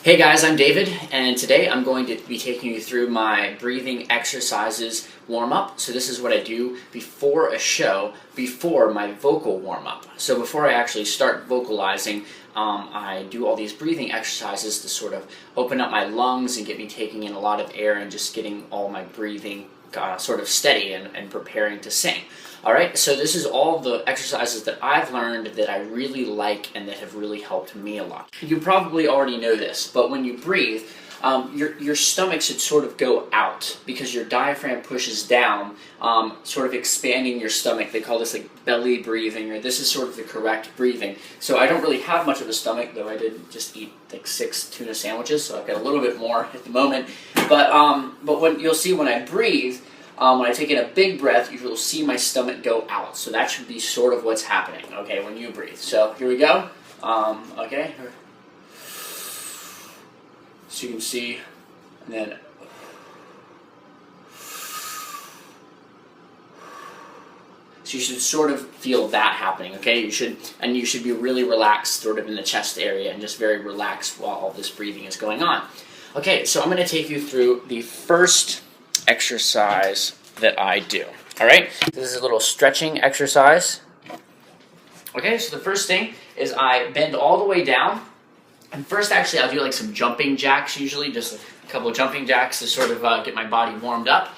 Hey guys, I'm David, and today I'm going to be taking you through my breathing exercises warm-up. So this is what I do before a show, before my vocal warm-up. So before I actually start vocalizing, I do all these breathing exercises to sort of open up my lungs and get me taking in a lot of air and just getting all my breathing sort of steady and preparing to sing. Alright, so this is all the exercises that I've learned that I really like and that have really helped me a lot. You probably already know this, but when you breathe, your stomach should sort of go out because your diaphragm pushes down, sort of expanding your stomach. They call this like belly breathing, or this is sort of the correct breathing. So I don't really have much of a stomach, though I did just eat like 6 tuna sandwiches, so I've got a little bit more at the moment. But when you'll see when I breathe, when I take in a big breath, you will see my stomach go out. So that should be sort of what's happening, okay, when you breathe. So here we go. Okay. So you can see, and then so you should sort of feel that happening, okay? You should be really relaxed sort of in the chest area and just very relaxed while all this breathing is going on. Okay, so I'm going to take you through the first exercise that I do. All right, this is a little stretching exercise. Okay, so the first thing is I bend all the way down. And first, actually, I'll do like some jumping jacks usually, just a couple of jumping jacks to sort of get my body warmed up.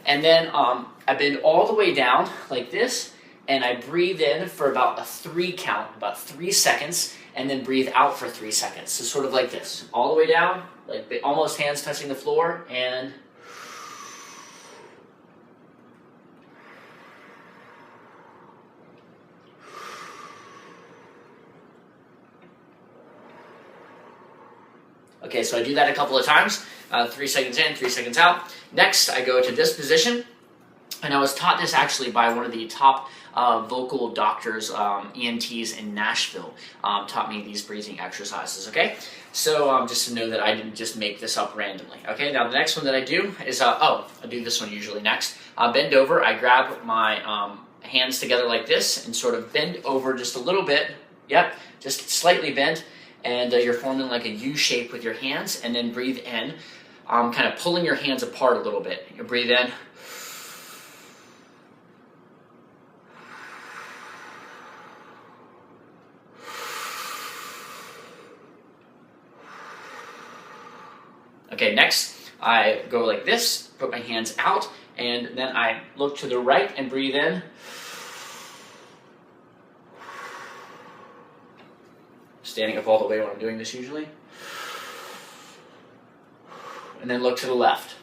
And then I bend all the way down like this, and I breathe in for about a 3 count, about 3 seconds, and then breathe out for 3 seconds. So sort of like this, all the way down, like almost hands touching the floor, and okay, so I do that a couple of times, 3 seconds in, 3 seconds out. Next, I go to this position, and I was taught this actually by one of the top vocal doctors, ENTs in Nashville, taught me these breathing exercises, okay? So just to know that I didn't just make this up randomly, okay? Now the next one that I do is, I do this one usually next. Bend over, I grab my hands together like this and sort of bend over just a little bit, yep, just slightly bend, and you're forming like a U shape with your hands, and then breathe in, kind of pulling your hands apart a little bit. You breathe in, okay, next I go like this, put my hands out, and then I look to the right and breathe in. Standing up all the way when I'm doing this usually. And then look to the left.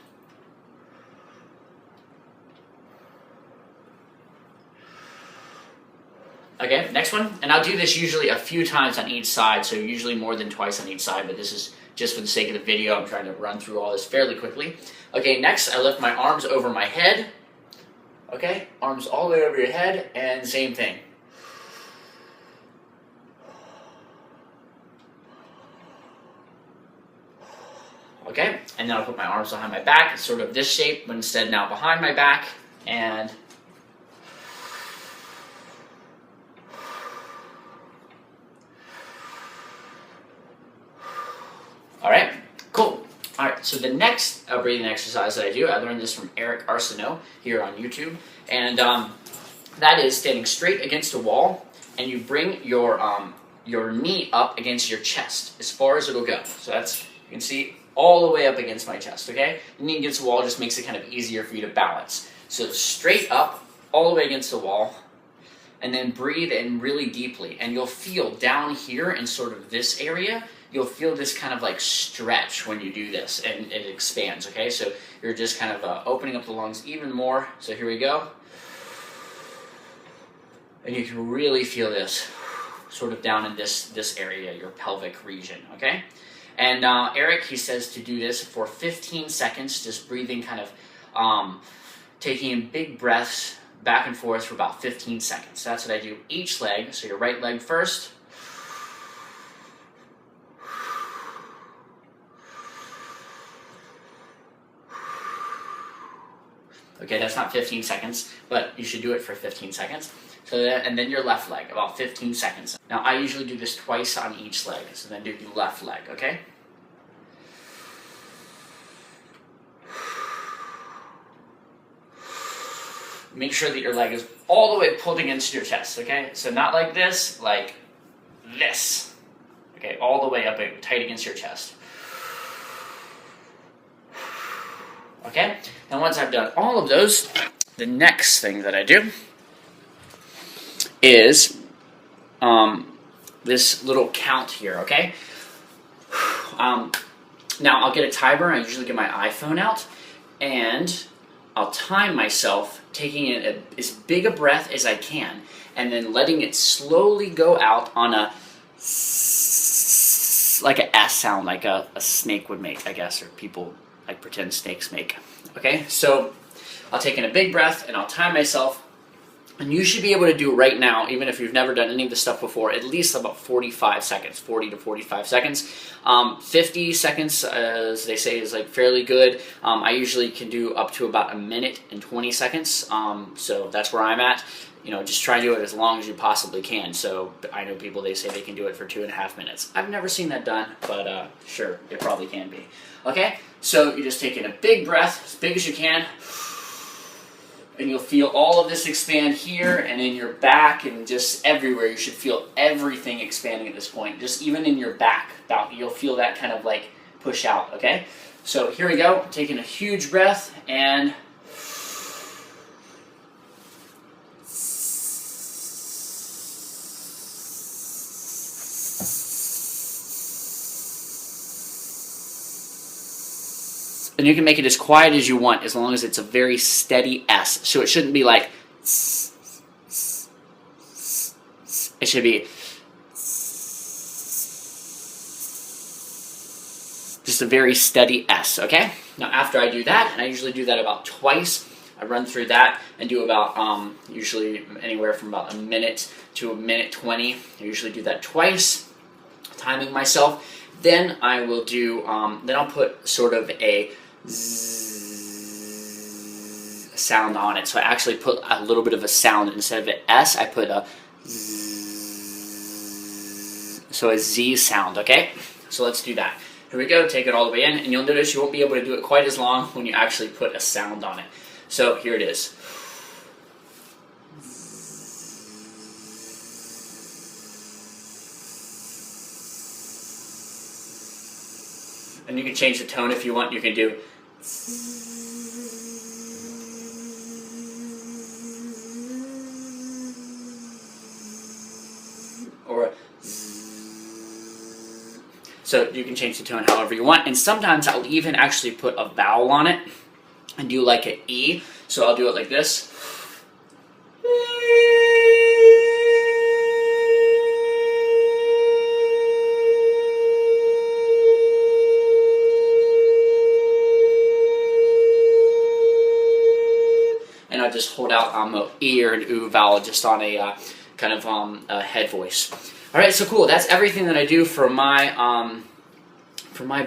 Okay, next one. And I'll do this usually a few times on each side, so usually more than twice on each side, but this is just for the sake of the video. I'm trying to run through all this fairly quickly. Okay, next I lift my arms over my head. Okay, arms all the way over your head, and same thing. Okay, and then I'll put my arms behind my back, sort of this shape, but instead now behind my back, and alright, cool. Alright, so the next breathing exercise that I do, I learned this from Eric Arsenault here on YouTube, and that is standing straight against a wall, and you bring your knee up against your chest, as far as it'll go. So that's, you can see, all the way up against my chest, okay? The knee against the wall just makes it kind of easier for you to balance. So straight up, all the way against the wall, and then breathe in really deeply. And you'll feel down here in sort of this area, you'll feel this kind of like stretch when you do this, and it expands, okay? So you're just kind of opening up the lungs even more. So here we go. And you can really feel this sort of down in this area, your pelvic region, okay? And Eric, he says to do this for 15 seconds, just breathing kind of, taking in big breaths back and forth for about 15 seconds. That's what I do each leg. So your right leg first. Okay, that's not 15 seconds, but you should do it for 15 seconds. So that, and then your left leg, about 15 seconds. Now I usually do this twice on each leg, so then do the left leg, okay? make sure that your leg is all the way pulled against your chest, okay? So not like this, like this. Okay, all the way up tight against your chest. Okay, and once I've done all of those, the next thing that I do is this little count here, okay? Now, I'll get a timer. I usually get my iPhone out, and I'll time myself taking in as big a breath as I can, and then letting it slowly go out on a like a S sound, like a snake would make, I guess, or people like pretend snakes make. Okay, so I'll take in a big breath, and I'll time myself. And you should be able to do right now, even if you've never done any of this stuff before, at least about 45 seconds, 40 to 45 seconds. 50 seconds, as they say, is like fairly good. I usually can do up to about 1 minute and 20 seconds. So that's where I'm at. You know, just try and do it as long as you possibly can. So I know people, they say they can do it for 2.5 minutes. I've never seen that done, but sure, it probably can be. Okay, so you just take in a big breath, as big as you can. And you'll feel all of this expand here and in your back and just everywhere. You should feel everything expanding at this point. Just even in your back, you'll feel that kind of like push out, okay? So here we go, taking a huge breath and and you can make it as quiet as you want as long as it's a very steady S. So it shouldn't be like, it should be just a very steady S, okay? Now after I do that, and I usually do that about twice, I run through that and do about usually anywhere from about 1 minute to 1:20. I usually do that twice, timing myself. Then I will do, then I'll put sort of a zzz sound on it. So I actually put a little bit of a sound. Instead of an S, I put a zzz, so a Z sound, okay? So let's do that. Here we go, take it all the way in, and you'll notice you won't be able to do it quite as long when you actually put a sound on it. So here it is. And you can change the tone if you want. You can do or so you can change the tone however you want. And sometimes I'll even actually put a vowel on it and do like an E. So I'll do it like this. And I just hold out an E or an oo vowel just on a kind of a head voice. All right, so cool. That's everything that I do for my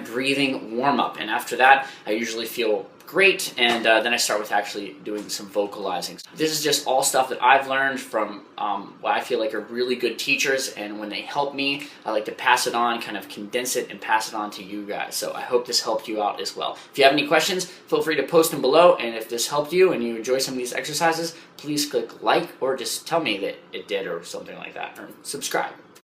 breathing warm up. And after that, I usually feel great, and then I start with actually doing some vocalizing. This is just all stuff that I've learned from what I feel like are really good teachers, and when they help me, I like to pass it on, kind of condense it, and pass it on to you guys. So I hope this helped you out as well. If you have any questions, feel free to post them below, and if this helped you and you enjoy some of these exercises, please click like or just tell me that it did or something like that, or subscribe.